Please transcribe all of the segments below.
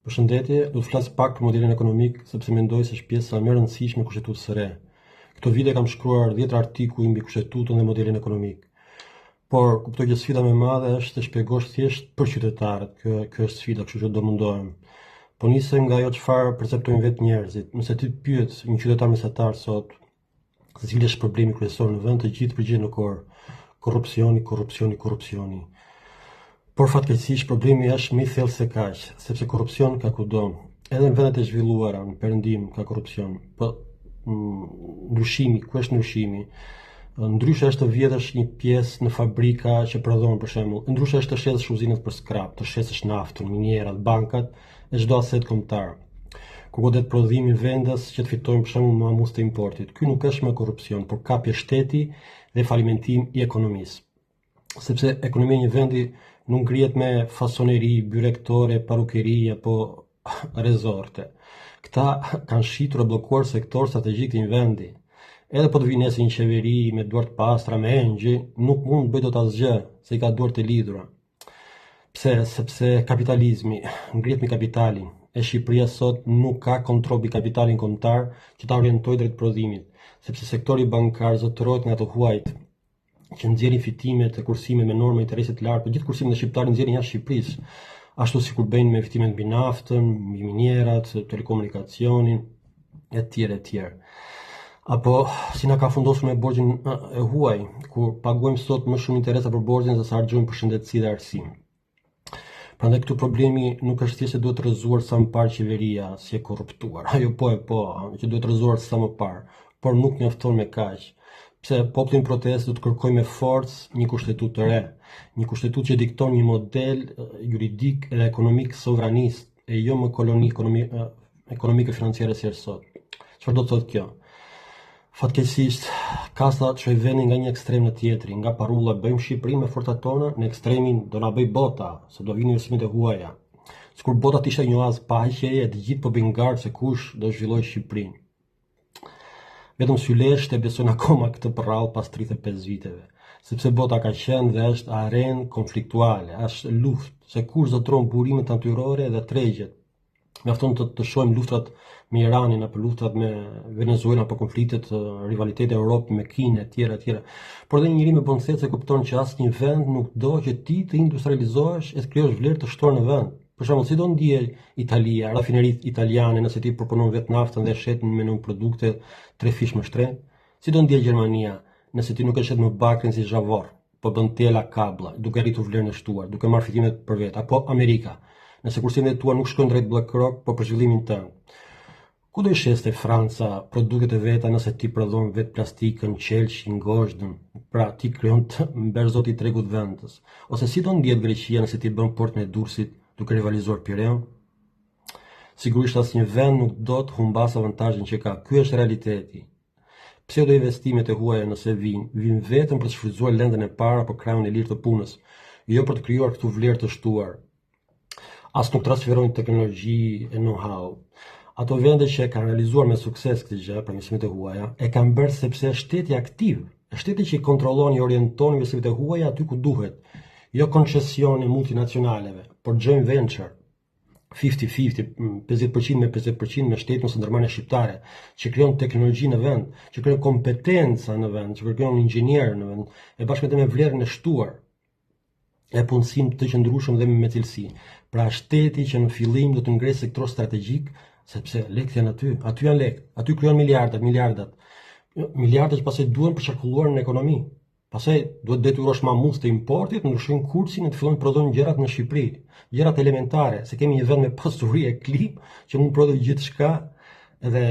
Përshëndetje, do të flas pak për modelin ekonomik sepse mendoj se është pjesa më e rëndësishme e Kushtetutës së re. Këto vite kam shkruar 10 artikuj mbi Kushtetutën dhe modelin ekonomik. Por kuptoj që sfida më e madhe është të shpjegosh thjesht për qytetarët. Kjo është sfida, kështu që do mundohem. Po nisem nga ajo çfarë perceptojnë vetë njerëzit. Nëse ti pyet një qytetar mesatar sot se cili është problemi kryesor në vend, të gjithë përgjigjen në kor. Korrupsioni, korrupsioni, korrupsioni. Por fatkeqësisht problemi është më i thellë se kaq, sepse korrupsion ka kudo. Edhe në vendet e zhvilluara, në perëndim ka korrupsion. Po ndryshimi, ku është ndryshimi? Ndryshe është të vjedhësh një pjesë në fabrika që prodhon për shembull. Ndryshe është të shesësh uzinat për skrap, të shesësh naftën, minierat, bankat e çdo aset kombëtar. Ku godet prodhimi vendas që të fitojnë për shembull mamus të importit. Ky nuk është më korrupsion, por kapje shteti dhe falimentim i ekonomisë. Sepse ekonomia e një vendi nuk ngrihet me fasoneri, byrektore, parukeri apo rezorte. Këta kanë shitur e bllokuar sektor strategjik të një vendi. Edhe po të vinë nesër një qeveri me duart pastra, me engjë, nuk mund të bëjë dot asgjë, se i ka duart e lidhura. Pse? Sepse kapitalizmi ngrihet me kapitalin. E Shqipëria sot nuk ka kontroll mbi kapitalin kombëtar që ta orientojë drejt prodhimit, sepse sektori bankar zotërohet nga të huajt që nxjerrin fitimet e kursimeve me norma interese të lartë, por gjithë kursimet e shqiptarëve nxjerrin jashtë Shqipërisë, ashtu sikur bëjnë me fitimet mbi naftën, mbi minierat, telekomunikacionin etj. Apo si na ka fundosur me borxhin e huaj, kur paguajmë sot më shumë interesa për borxhin se sa harxojmë për shëndetësi dhe arsim. Prandaj këtu problemi nuk është thjesht se duhet rrëzuar sa më parë qeveria, si e korruptuar. Ajo po, që duhet rrëzuar sa më parë, por nuk mjafton me kaq. Pse populli në protestë do të kërkojë me forcë një kushtetutë të re, një kushtetutë që dikton një model juridik dhe ekonomik sovranist, e jo më koloni ekonomike financiare si sot. Çfarë do të thotë kjo? Fatkeqësisht, kasta çoj vendin nga një ekstrem në tjetrin, nga parulla bëjmë Shqipërinë me forcat tona, në ekstremin do na bëj bota, se do vinë njësimet e huaja. Sikur bota ishte një oazë paqeje, të gjithë po bëjnë gardë se kush do zhvillojë Shqipërinë. Vetëm Sylesht e besojnë akoma këtë përrallë pas 35 viteve, sepse bota ka qenë dhe është arenë konfliktuale, është luftë, se kush zotëron burimet natyrore dhe tregjet. Mjafton të shohim luftrat me Iranin apo luftrat me Venezuela apo konfliktet, rivalitete Europë me Kinë etj. Por edhe njëri me bonëse kupton që asnjë vend nuk do që ti të industrializohesh e të krijosh vlerë të shtuar në vend. Për shembull, si do ndiej Italia, rafineritë italiane nëse ti proponon vetë naftën dhe shetin me nën produkte 3 fish më shtrenjtë? Si do ndiej Gjermania nëse ti nuk e shet më bakrin si zhavor, po bën tela kablla, duke rritur vlerën e shtuar, duke marrë fitimet për vetë, apo Amerika, nëse kursimet tua nuk shkojnë drejt BlackRock, po për zhvillimin tënd. Ku do i sheste Franca produktet e veta nëse ti prodhon vetë plastikën, qelçin, gozhdën, pra ti krijon të mberzoti i tregut vendës? Ose si do ndihet Greqia nëse ti bën portën e Durrësit duke rivalizuar Pireun? Sigurisht asnjë vend nuk do të humbas avantazhin që ka. Ky është realiteti. Pse do investimet e huaja nëse vijnë vetëm për të shfrytzuar lendën e parë apo krahun e lirë të punës, jo për të krijuar këtu vlerë të shtuar. As nuk transferojnë teknologji e know-how. Ato vende që e kanë realizuar me sukses këtë gjë, për investimet e huaja, e kanë bërë sepse është shteti aktiv, është shteti që i kontrollon i orienton investimet e huaja aty ku duhet. Jo koncesione multinacionaleve, por joint venture, 50-50, 50% me 50% me shtetin ose ndërmarrje shqiptare, që krijon teknologji në vend, që krijon kompetenca në vend, që krijon inxhinier në vend, e bashkë me vlerën e shtuar, e punësim të qëndrueshëm dhe me cilësi. Pra shteti që në fillim do të ngresë sektor strategjik, sepse lekët janë aty janë lekë, aty krijon miliardat që pastaj duhen për çarkulluar në ekonomi. Pastaj duhet detyrosh mamus të importit, ndryshojnë kursin e të fillojnë të prodhojnë gjërat në Shqipëri, gjërat elementare, se kemi një vend me pasuri e klim që mund të prodhojë gjithçka, edhe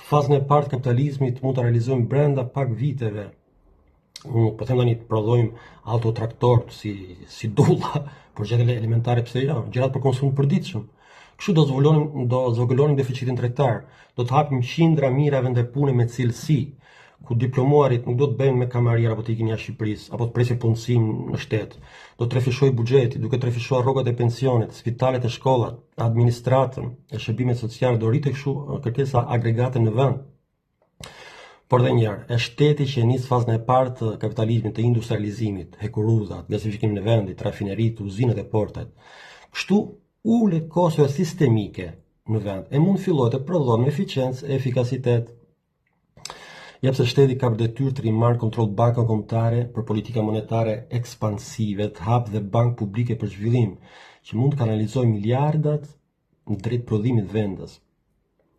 fazën e parë të kapitalizmit mund ta realizojmë brenda pak viteve. Po them tani të prodhojmë autotraktor si dulla, por gjërat elementare pse jo, gjërat për konsum të përditshëm. Kështu do zvogëlonim deficitin tregtar, do të hapim qindra mira vende pune me cilësi, ku diplomuarit nuk do të bëjnë me kamarier apo të ikin jashtë Shqipërisë, apo të presin punësim në shtet. Do të trefishojë buxheti, duke trefishuar rrogat e pensionit, spitalet e shkollat, administratën e shërbimet sociale, do rritet kështu kërkesa agregate në vend. Por dhe njëherë, është shteti që nis fazën e parë të kapitalizmit, të industrializimit, hekuruzat, gasifikimin e vendit, rafineritë, uzinat e portat. Kështu ulet kosove sistemike në vend e mund fillohet të prodhon me eficiencë e efikasitet. Jep se shteti ka për detyrë të rimarrë kontroll bankën kombëtare për politika monetare ekspansive, të hapë dhe bankë publike për zhvillim, që mund të kanalizojë miliardat në drejt prodhimit vendës.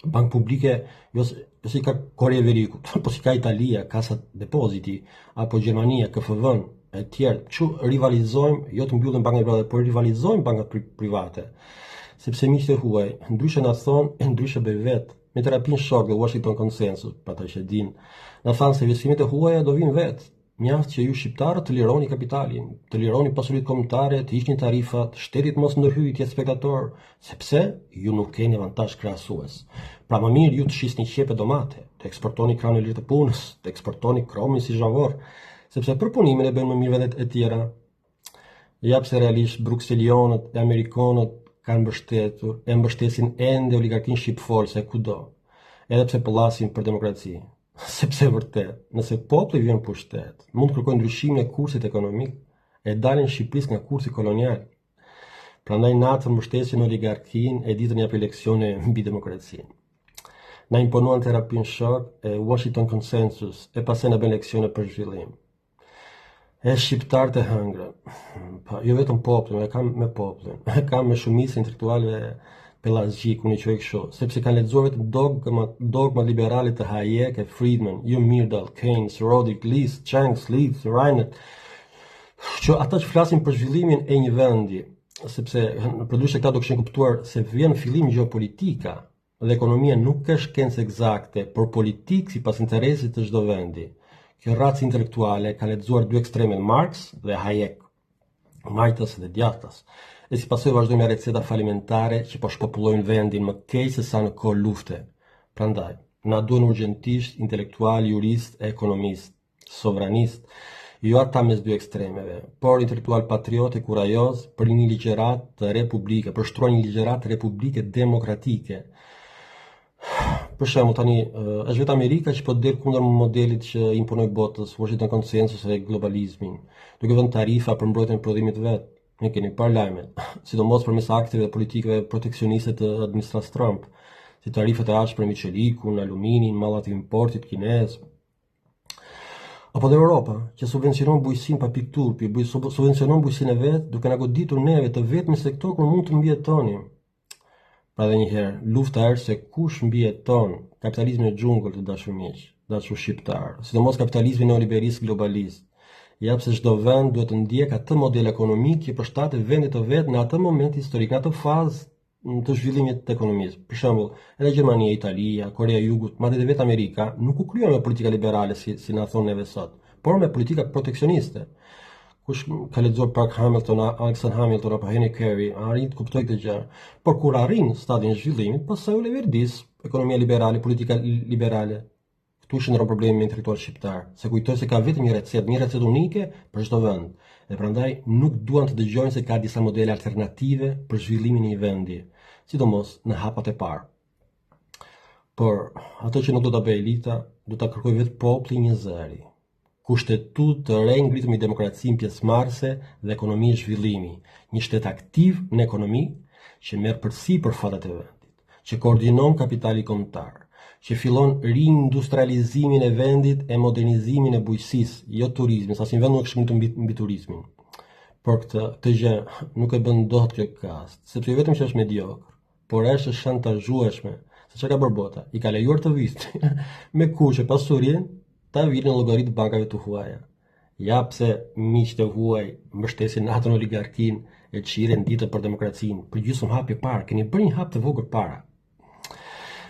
Bankë publike, jo si ka Korea e Veriut, po si ka Italia, Kasa Depoziti, apo Gjermania, KFV-n, e tjerë, që rivalizojmë, jo të mbyllen bankat private, por rivalizojmë bankat private. Sepse miqtë e huaj, ndryshe na thonë, e ndryshe bëj vetë. Me terapinë shok dhe Washington Consensus, pa të që din, në thanë se investimet e huaja do vinë vetë. Mjaft që ju shqiptarët të lironi kapitalin, të lironi pasuritë kombëtare, të hiqni tarifat, shtetit mos ndërhyjë të jetë spektator, sepse ju nuk keni avantazh krahasues. Pra më mirë ju të shisni qepe domate, të eksportoni kranë e lirë të punës, të eksportoni kromin si zhavor, sepse për punimin e bëjnë më mirë vendet e tjera. Ja pse realisht brukselionët e amerikanët kanë mbështetur, e mbështesin ende oligarkin shqipfor se kudo, edhe pse pëllasin për demokraci. Sepse vërtet, nëse populli vjen pushtet, mund të kërkojë ndryshimin e kursit ekonomik e dalin Shqipërisë nga kursi kolonial. Prandaj natën mbështesin oligarkin e ditën japin leksione mbi demokracinë. Na imponuan terapinë shok e Washington Consensus e pastaj na bën leksione për zhvillim. E shqiptarët e hëngrën, jo vetëm popullin, e kam me popullin, e kam me shumicën intelektualëve pelazgjik, unë i quaj kështu, sepse kanë lexuar vetëm dogma liberale të Hayek e Friedman, Myrdal, Keynes, Rodrik, List, Chang, Leeds, Reinert, që ata që flasin për zhvillimin e një vendi, sepse përndryshe këta do kishin kuptuar se vjen fillim gjeopolitika dhe ekonomia nuk ka shkencë eksakte, por politikë sipas interesit të çdo vendi. Kjo racë intelektuale ka lexuar dy ekstremet, Marx dhe Hayek, majtas dhe djathtas, e si pasojë vazhdojnë me receta falimentare që po shpopullojnë vendin më keq se sa në kohë lufte. Prandaj, na duhen urgjentisht intelektual, jurist, ekonomist, sovranist, jo ata mes dy ekstremeve, por intelektual patriot e kurajoz për një ligjërat të republike, për shtruar një ligjërat republike demokratike. Për shembull tani është vetë Amerika që po del kundër modelit që imponoi botës, Washington Consensus dhe globalizmin, duke vënë tarifa për mbrojtjen e prodhimit vet. Ne keni parlamentin, sidomos përmes akteve dhe politikave proteksioniste të administratës Trump, si tarifat e ardhshme për miçelikun, aluminin, mallat e importit kinez. Apo dhe Europa, që subvencionon bujqësinë pa pikë turpi, subvencionon bujqësinë e vet, duke na goditur neve të vetmi sektor ku mund të mbijetonim. Pra dhe njëherë, lufta është se kush mbijeton kapitalizmin e xhungull të dashur miq, dashur shqiptar, sidomos kapitalizmin neoliberist globalist. Ja pse çdo vend duhet të ndjek atë model ekonomik që përshtatet vendit të vet në atë moment historik, në atë fazë të zhvillimit të ekonomisë. Për shembull, edhe Gjermania, Italia, Korea e Jugut, madje edhe vetë Amerika nuk u kryen me politika liberale si na thonë neve sot, por me politika proteksioniste. Kush ka lexuar Park Hamilton, Alexander Hamilton apo Henry Carey, arrin të kuptojë këtë gjë. Por kur arrin stadin e zhvillimit, pastaj u leverdis ekonomia liberale, politika liberale. Këtu shndron problemi me intelektual shqiptar, se kujtoj se ka vetëm një recetë unike për çdo vend, dhe prandaj nuk duan të dëgjojnë se ka disa modele alternative për zhvillimin e një vendi, sidomos në hapat e parë. Por ato që nuk do ta bëjë elita, do ta kërkojë vetë populli një zëri. Kushtetut të re ngritëm i demokracinë pjesëmarrëse dhe ekonomi e zhvillimi, një shtet aktiv në ekonomi që merr përsipër fatat e vendit, që koordinon kapitali kombëtar, që fillon rindustrializimin e vendit e modernizimin e bujqësisë, jo turizmin, sa si vend nuk shkëmbë mbi turizmin. Por këtë gjë nuk e bën dot kjo kast, sepse vetëm që është mediokër, por është shantazhueshme, se çka ka bërë bota, i ka lejuar të visë me kushte pasurinë ta vinë në llogarit bankave të huaja. Ja pse miqtë e huaj mbështesin natën oligarkin e çiren ditën për demokracinë, për gjysmë hapi parë, keni bërë një hap të vogël para.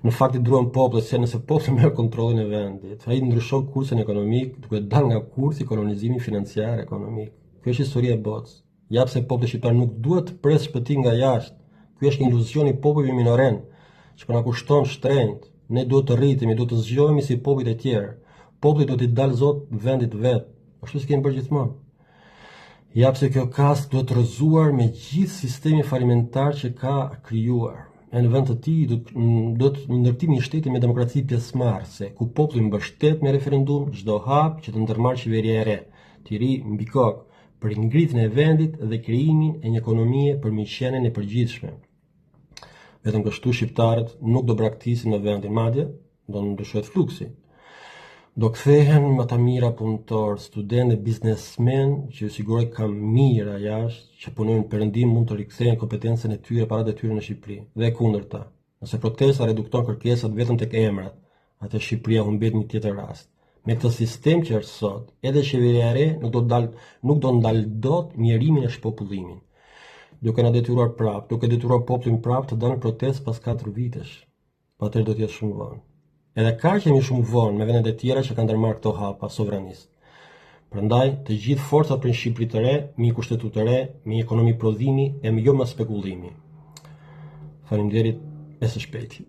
Në fakt i druan popullit se nëse populli merr kontrollin e vendit, ai ndryshon kursin ekonomik duke dalë nga kursi i kolonizimit financiar ekonomik. Kjo është historia e botës. Ja pse populli shqiptar nuk duhet të presë shpëtim nga jashtë. Ky është një iluzion i popullit minoren, që po na kushton shtrenjtë. Ne duhet të rritemi, duhet të zgjohemi si popujt e tjerë. Populli duhet të dalë zot vendit vet. Ashtu si kemi bërë gjithmonë. Ja pse kjo kast duhet të rrëzuar me gjithë sistemi falimentar që ka krijuar. E në vend të tij do të ndërtimi një shteti me demokraci pjesëmarrëse, ku populli mbështet me referendum çdo hap që të ndërmarrë qeveria e re, të ri mbi kokë, për ngritjen e vendit dhe krijimin e një ekonomie për mirëqenien e përgjithshme. Vetëm kështu shqiptarët nuk do braktisin në vendin, madje do ndryshohet fluksi. Do kthehen më të mira punëtor, student dhe biznesmen që ju siguroj kam mira jashtë që punojnë në Perëndim mund të rikthehen kompetencën e tyre para detyre në Shqipëri. Dhe kundërta, nëse protesta redukton kërkesat vetëm tek emrat, atë Shqipëria humbet një tjetër rast. Me këtë sistem që është sot, edhe qeveria e re nuk do ndal dot mjerimin e shpopullimit. Duke na detyruar prapë, duke detyruar popullin prapë të dalë në protestë pas 4 vitesh. Patjetër do të jetë shumë vonë. Edhe kaq jemi shumë vonë me vendet e tjera që kanë ndërmarrë këto hapa sovranist. Prandaj, të gjithë forcat për një Shqipëri të re, me një kushtetutë të re, me një ekonomi prodhimi e jo më spekullimi. Faleminderit, e së shpejti.